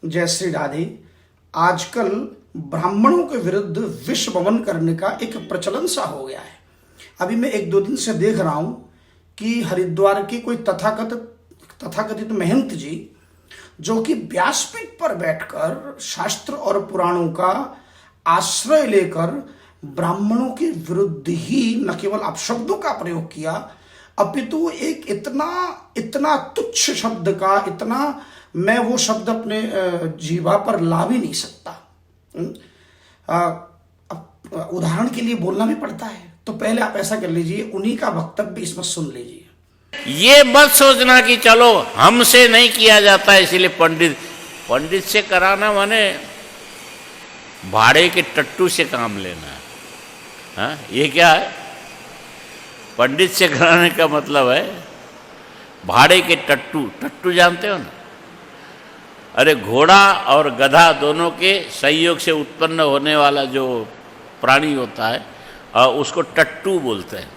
जय श्री राधे। आजकल ब्राह्मणों के विरुद्ध विष वमन करने का एक प्रचलन सा हो गया है। अभी मैं एक दो दिन से देख रहा हूं कि हरिद्वार के कोई तथाकथित महंत जी जो कि व्यासपीठ पर बैठकर शास्त्र और पुराणों का आश्रय लेकर ब्राह्मणों के विरुद्ध ही न केवल अपशब्दों का प्रयोग किया, अपितु एक इतना तुच्छ शब्द का मैं वो शब्द अपने जीवा पर ला भी नहीं सकता। उदाहरण के लिए बोलना भी पड़ता है, तो पहले आप ऐसा कर लीजिए, उन्हीं का वक्तव्य इसमें सुन लीजिए। ये मत सोचना कि चलो हमसे नहीं किया जाता इसलिए पंडित से कराना माने भाड़े के टट्टू से काम लेना है। हाँ, ये क्या है? पंडित से कराने का मतलब है भाड़े के टट्टू जानते हो ना? अरे घोड़ा और गधा दोनों के सहयोग से उत्पन्न होने वाला जो प्राणी होता है उसको टट्टू बोलते हैं,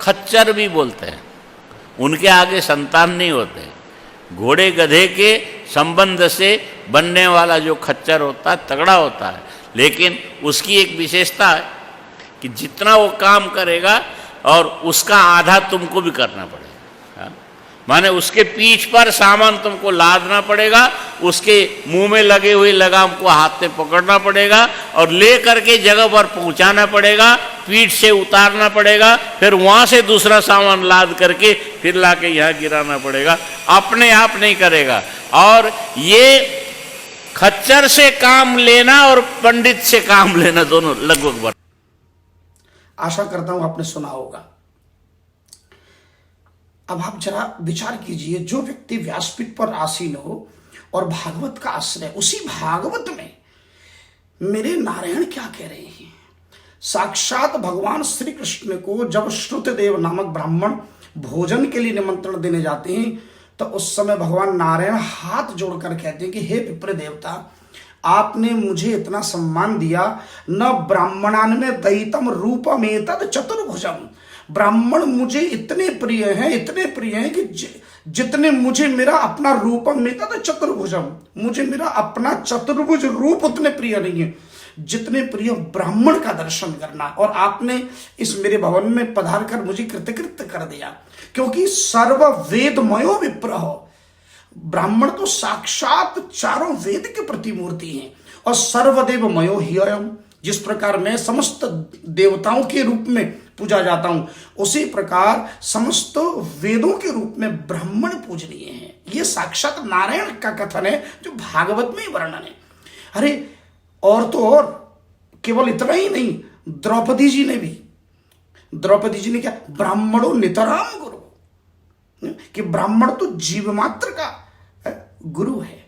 खच्चर भी बोलते हैं। उनके आगे संतान नहीं होते। घोड़े गधे के संबंध से बनने वाला जो खच्चर होता है तगड़ा होता है, लेकिन उसकी एक विशेषता है कि जितना वो काम करेगा और उसका आधा तुमको भी करना पड़ेगा। माने उसके पीठ पर सामान तुमको लादना पड़ेगा, उसके मुंह में लगे हुए लगाम को हाथ में पकड़ना पड़ेगा और ले करके जगह पर पहुंचाना पड़ेगा, पीठ से उतारना पड़ेगा, फिर वहां से दूसरा सामान लाद करके फिर लाके यहाँ गिराना पड़ेगा। अपने आप नहीं करेगा। और ये खच्चर से काम लेना और पंडित से काम लेना दोनों लगभग बराबर। आशा करता हूं आपने सुना होगा। अब आप जरा विचार कीजिए, जो व्यक्ति व्यासपीठ पर आसीन हो और भागवत का आश्रय, उसी भागवत में मेरे नारायण क्या कह रहे हैं। साक्षात भगवान श्री कृष्ण को जब श्रुतदेव नामक ब्राह्मण भोजन के लिए निमंत्रण देने जाते हैं तो उस समय भगवान नारायण हाथ जोड़कर कहते हैं कि हे विप्र देवता, आपने मुझे इतना सम्मान दिया, न ब्राह्मणान में दयितम रूपमेतद चतुर्भुजम। ब्राह्मण मुझे इतने प्रिय हैं कि जितने मुझे मेरा अपना रूपम मेतद चतुर्भुजम, मुझे मेरा अपना चतुर्भुज रूप उतने प्रिय नहीं है जितने प्रिय ब्राह्मण का दर्शन करना। और आपने इस मेरे भवन में पधार कर मुझे कृतकृत्य कर दिया, क्योंकि सर्व वेदमयो विप्र हो। ब्राह्मण तो साक्षात चारों वेद के प्रतिमूर्ति हैं। और सर्वदेव मयो ही अयम, जिस प्रकार मैं समस्त देवताओं के रूप में पूजा जाता हूं, उसी प्रकार समस्त वेदों के रूप में ब्राह्मण पूजनीय हैं। ये साक्षात नारायण का कथन है जो भागवत में वर्णन है। अरे और तो और, केवल इतना ही नहीं, द्रौपदी जी ने क्या, ब्राह्मणों नितराम गुरु, कि ब्राह्मण तो जीव मात्र का गुरु है।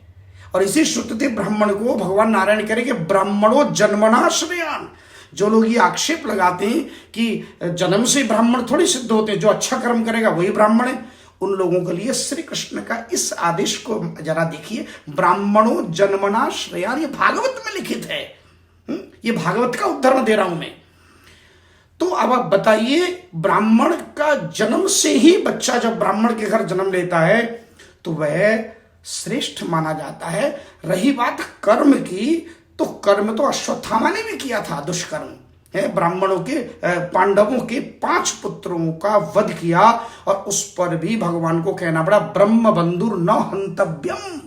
और इसी श्रुतदेव ब्राह्मण को भगवान नारायण कह रहे कि ब्राह्मणों जन्मनाश्रयान। जो लोग ये आक्षेप लगाते हैं कि जन्म से ब्राह्मण थोड़ी सिद्ध होते हैं, जो अच्छा कर्म करेगा वही ब्राह्मण है, उन लोगों के लिए श्री कृष्ण का इस आदेश को जरा देखिए, ब्राह्मणों जन्मनाश्रयान, ये भागवत में लिखित है। ये भागवत का उदाहरण दे रहा हूं मैं। तो अब आप बताइए, ब्राह्मण का जन्म से ही बच्चा जब ब्राह्मण के घर जन्म लेता है तो वह श्रेष्ठ माना जाता है। रही बात कर्म की, तो कर्म तो अश्वत्थामा ने भी किया था, दुष्कर्म है। ब्राह्मणों के पांडवों के 5 पुत्रों का वध किया और उस पर भी भगवान को कहना पड़ा ब्रह्म बंधुर न हंतव्यम।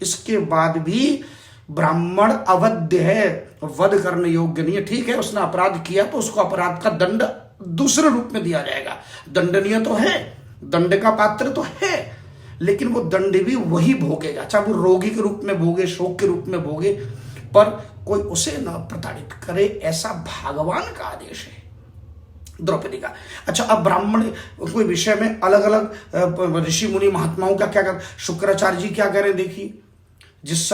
इसके बाद भी ब्राह्मण अवध्य है, वध करने योग्य नहीं है। ठीक है, उसने अपराध किया तो उसको अपराध का दंड दूसरे रूप में दिया जाएगा। दंडनीय तो है, दंड का पात्र तो है, लेकिन वो दंड भी वही भोगेगा, चाहे वो रोगी के रूप में भोगे, शोक के रूप में भोगे, पर कोई उसे न प्रताड़ित करे, ऐसा भगवान का आदेश है द्रौपदी का। अच्छा, अब ब्राह्मण कोई विषय में अलग अलग ऋषि मुनि महात्माओं का क्या कर, शुक्राचार्य जी क्या करें देखिए। जिस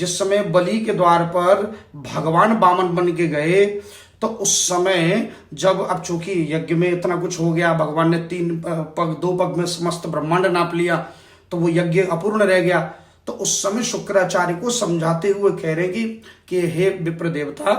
समय बलि के द्वार पर भगवान बामन बन के गए, तो उस समय जब अब चूंकि यज्ञ में इतना कुछ हो गया, भगवान ने 2 पग में समस्त ब्रह्मांड नाप लिया, तो वो यज्ञ अपूर्ण रह गया। तो उस समय शुक्राचार्य को समझाते हुए कह रहे कि हे विप्र देवता,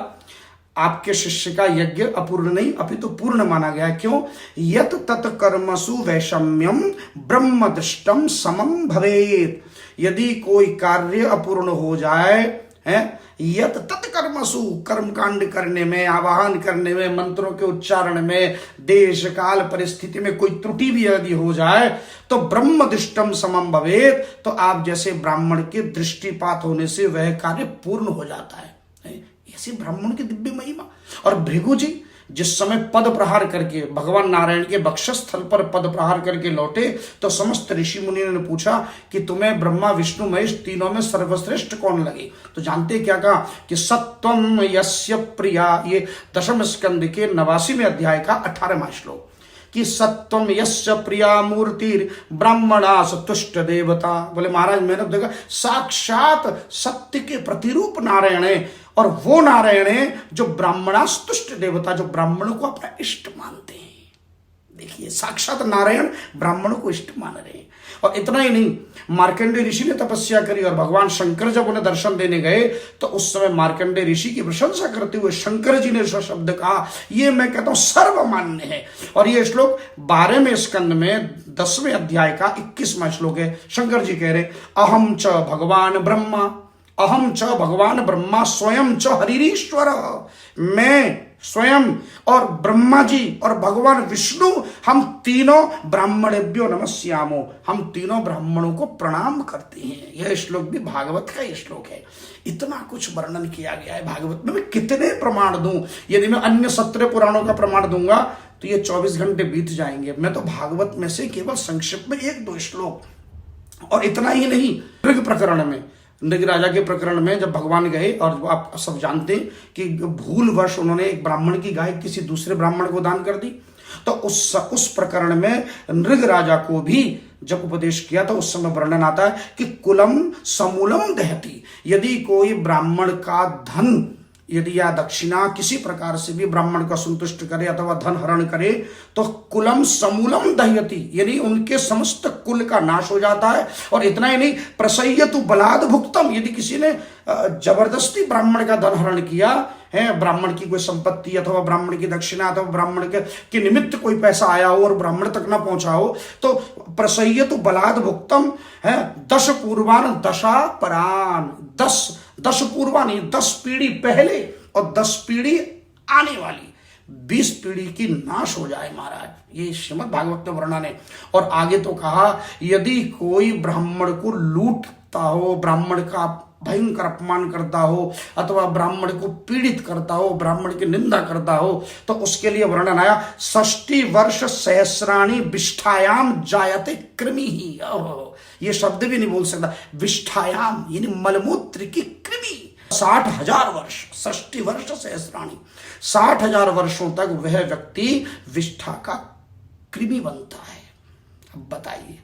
आपके शिष्य का यज्ञ अपूर्ण नहीं अपितु पूर्ण माना गया। क्यों? यत तत् कर्मसु वैषम्यम ब्रह्म दृष्टम समम भवेत। यदि कोई कार्य अपूर्ण हो जाए है, यत तत्कर्मसु, कर्म कांड करने में, आवाहन करने में, मंत्रों के उच्चारण में, देश काल परिस्थिति में कोई त्रुटि भी यदि हो जाए तो ब्रह्म दृष्टम समम भवेत, तो आप जैसे ब्राह्मण के दृष्टिपात होने से वह कार्य पूर्ण हो जाता है। ऐसी ब्राह्मण की दिव्य महिमा। और भृगु जी जिस समय पद प्रहार करके भगवान नारायण के वक्षस्थल पर पद प्रहार करके लौटे तो समस्त ऋषि मुनियों ने पूछा कि तुम्हें ब्रह्मा विष्णु महेश तीनों में सर्वश्रेष्ठ कौन लगे? तो जानते क्या कहा कि सत्वम यस्य प्रिया, ये दशम स्कंद के 89वें अध्याय का 18वां श्लोक, कि सत्वम यस्य प्रिया मूर्तिर ब्राह्मणा सतुष्ट देवता। बोले महाराज मैंने देखा साक्षात सत्य के प्रतिरूप नारायण है, और वो नारायण है जो ब्राह्मणास्तुष्ट देवता, जो ब्राह्मणों को अपना इष्ट मानते हैं। देखिए साक्षात नारायण ब्राह्मणों को इष्ट मान रहे हैं। और इतना ही नहीं, मार्कंडेय ऋषि ने तपस्या करी और भगवान शंकर जब उन्हें दर्शन देने गए तो उस समय मार्कंडेय ऋषि की प्रशंसा करते हुए शंकर जी ने जो शब्द कहा, ये मैं कहता हूं सर्वमान्य है। और ये श्लोक 12वें स्कंद में 10वें अध्याय का 21वां श्लोक है। शंकर जी कह रहे अहम च भगवान ब्रह्मा, अहम च भगवान ब्रह्मा स्वयं च हरिरीश्वर, मैं स्वयं और ब्रह्मा जी और भगवान विष्णु, हम तीनों ब्राह्मणेभ्यो नमस्यामो, हम तीनों ब्राह्मणों को प्रणाम करते हैं। यह श्लोक भी भागवत का यह श्लोक है। इतना कुछ वर्णन किया गया है भागवत में। मैं कितने प्रमाण दूं? यदि मैं अन्य 17 पुराणों का प्रमाण दूंगा तो ये 24 घंटे बीत जाएंगे। मैं तो भागवत में से केवल संक्षिप्त में 1-2 श्लोक, और इतना ही नहीं, ऋग प्रकरण में, नृग राजा के प्रकरण में जब भगवान गए, और आप सब जानते हैं कि भूलवश उन्होंने एक ब्राह्मण की गाय किसी दूसरे ब्राह्मण को दान कर दी, तो उस प्रकरण में नृग राजा को भी जब उपदेश किया तो उस समय वर्णन आता है कि कुलम समूलम दहती, यदि कोई ब्राह्मण का धन यदि या दक्षिणा किसी प्रकार से भी ब्राह्मण को संतुष्ट करे अथवा धन हरण करे तो कुलम समूलम दह्यति, यानी उनके समस्त कुल का नाश हो जाता है। और इतना ही नहीं, प्रसय्यतु बलाद भुक्तम, यदि किसी ने जबरदस्ती ब्राह्मण का धन हरण किया है, ब्राह्मण की कोई संपत्ति अथवा ब्राह्मण की दक्षिणा अथवा ब्राह्मण के निमित्त कोई पैसा आया हो और ब्राह्मण तक ना पहुंचा हो, तो प्रसय्यतु बलाद भुक्तम है 10 पूर्वान दशा परान, 10 पूर्वानी 10 पीढ़ी पहले और 10 पीढ़ी आने वाली 20 पीढ़ी की नाश हो जाए महाराज। ये श्रीमद् भागवत में वर्णन है। और आगे तो कहा यदि कोई ब्राह्मण को लूटता हो, ब्राह्मण का भयंकर अपमान करता हो अथवा ब्राह्मण को पीड़ित करता हो, ब्राह्मण की निंदा करता हो, तो उसके लिए वर्णन आया 60 वर्ष सहस्राणी विष्ठायाम जायते कृमि ही। ये शब्द भी नहीं बोल सकता, विष्ठायाम यानी मलमूत्र की कृमि। 60,000 वर्ष, 60 वर्ष सहस्राणी, 60,000 वर्षों तक वह व्यक्ति विष्ठा का कृमि बनता है। अब बताइए,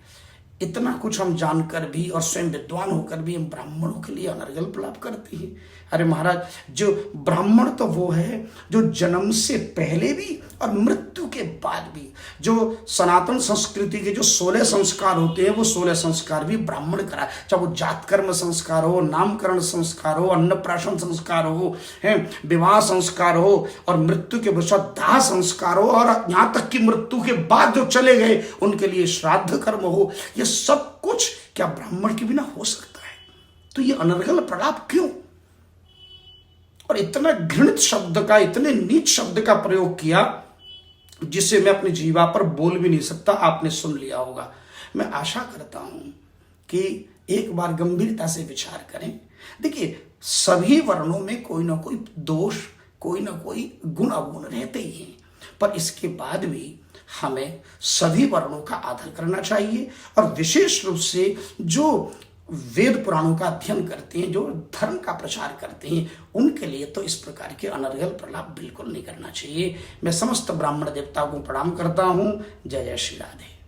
इतना कुछ हम जानकर भी और स्वयं विद्वान होकर भी हम ब्राह्मणों के लिए अनर्गल प्रलाप करते हैं। अरे महाराज, जो ब्राह्मण तो वो है जो जन्म से पहले भी और मृत्यु के बाद भी, जो सनातन संस्कृति के जो 16 संस्कार होते हैं वो 16 संस्कार भी ब्राह्मण करा, चाहे वो जात कर्म संस्कार हो, नामकरण संस्कार हो, अन्नप्राशन संस्कार हो, है विवाह संस्कार हो, और मृत्यु के पश्चात दाह संस्कार हो, और यहाँ तक कि मृत्यु के बाद जो चले गए उनके लिए श्राद्ध कर्म हो। ये सब कुछ क्या ब्राह्मण के बिना हो सकता है? तो ये अनर्गल प्रलाप क्यों? और इतना घृणित शब्द का, इतने नीच शब्द का प्रयोग किया जिसे मैं अपनी जीवा पर बोल भी नहीं सकता। आपने सुन लिया होगा। मैं आशा करता हूं कि एक बार गंभीरता से विचार करें। देखिए, सभी वर्णों में कोई ना कोई दोष, कोई ना कोई गुण अवगुण रहते ही हैं, पर इसके बाद भी हमें सभी वर्णों का आदर करना चाहिए। और विशेष रूप से जो वेद पुराणों का अध्ययन करते हैं, जो धर्म का प्रचार करते हैं, उनके लिए तो इस प्रकार के अनर्गल प्रलाप बिल्कुल नहीं करना चाहिए। मैं समस्त ब्राह्मण देवताओं को प्रणाम करता हूं। जय जय श्री राधे।